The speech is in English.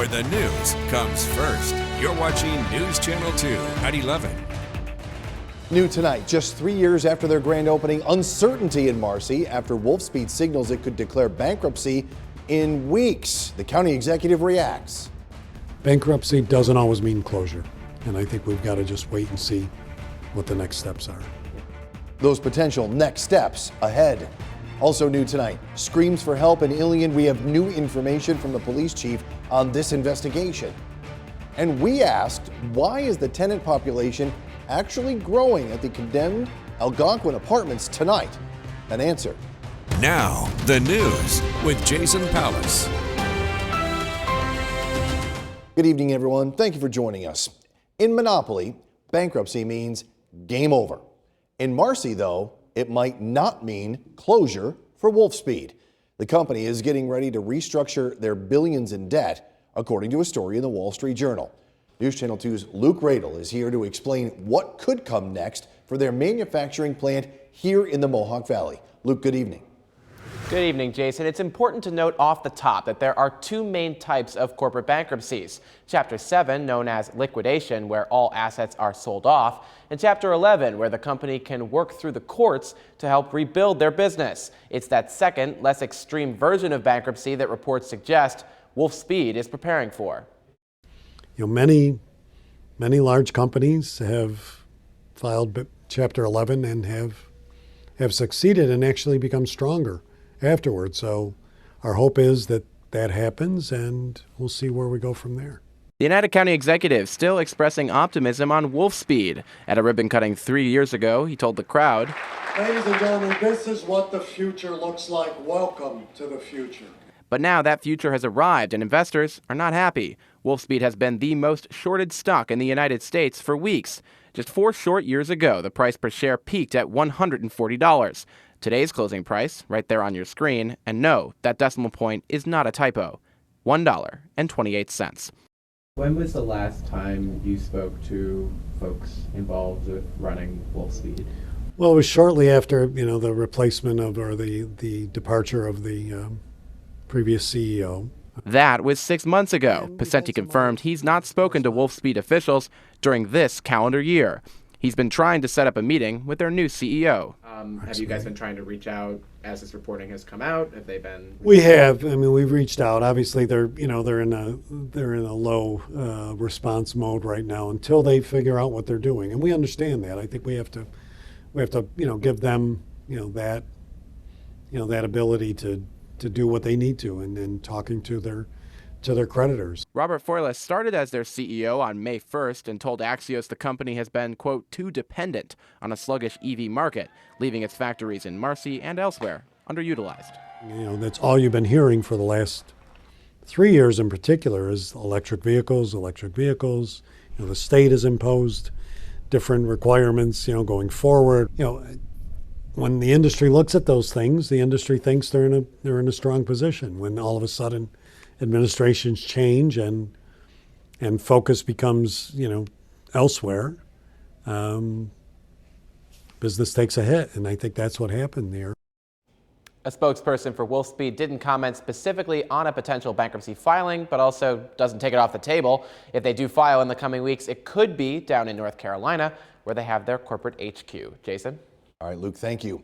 where the news comes first. You're watching News Channel 2 at 11. New tonight, just 3 years after their grand opening, uncertainty in Marcy after Wolfspeed signals it could declare bankruptcy in weeks. The county executive reacts. Bankruptcy doesn't always mean closure, and I think we've got to just wait and see what the next steps are. Those potential next steps ahead. Also new tonight, screams for help in Ilion. We have new information from the police chief on this investigation. And we asked, why is the tenant population actually growing at the condemned Algonquin apartments tonight? An answer. Now, the news with Jason Palace. Good evening, everyone. Thank you for joining us. In Monopoly, bankruptcy means game over. In Marcy, though, it might not mean closure for Wolfspeed. The company is getting ready to restructure their billions in debt, according to a story in the Wall Street Journal. News Channel 2's Luke Radel is here to explain what could come next for their manufacturing plant here in the Mohawk Valley. Luke, good evening. Good evening, Jason. It's important to note off the top that there are two main types of corporate bankruptcies. Chapter 7, known as liquidation, where all assets are sold off, and Chapter 11, where the company can work through the courts to help rebuild their business. It's that second, less extreme version of bankruptcy that reports suggest Wolfspeed is preparing for. You know, many large companies have filed Chapter 11 and have succeeded and actually become stronger afterwards. So our hope is that that happens, and we'll see where we go from there. The Oneida County executive still expressing optimism on Wolfspeed. At a ribbon cutting 3 years ago, he told the crowd, Ladies and gentlemen, this is what the future looks like. Welcome to the future. But now that future has arrived and investors are not happy. Wolfspeed has been the most shorted stock in the United States for weeks. Just 4 short years ago, the price per share peaked at $140. Today's closing price, right there on your screen, and no, that decimal point is not a typo, $1.28. When was the last time you spoke to folks involved with running Wolfspeed? Well, it was shortly after, the replacement of, or the departure of the previous CEO. That was 6 months ago. Picente confirmed he's not spoken to Wolfspeed officials during this calendar year. He's been trying to set up a meeting with their new CEO. Have you guys been trying to reach out as this reporting has come out? Have they been? We have. I mean, we've reached out. Obviously, they're in a low response mode right now until they figure out what they're doing, and we understand that. I think we have to give them that ability to do what they need to, and then talking to their creditors. Robert Foyles started as their CEO on May 1st and told Axios the company has been, quote, too dependent on a sluggish EV market, leaving its factories in Marcy and elsewhere underutilized. That's all you've been hearing for the last 3 years in particular is electric vehicles. The state has imposed different requirements, going forward. When the industry looks at those things, the industry thinks they're in a strong position. When all of a sudden administrations change and focus becomes elsewhere, business takes a hit, and I think that's what happened there. A spokesperson for Wolfspeed didn't comment specifically on a potential bankruptcy filing, but also doesn't take it off the table. If they do file in the coming weeks, it could be down in North Carolina, where they have their corporate HQ. Jason? All right, Luke, thank you.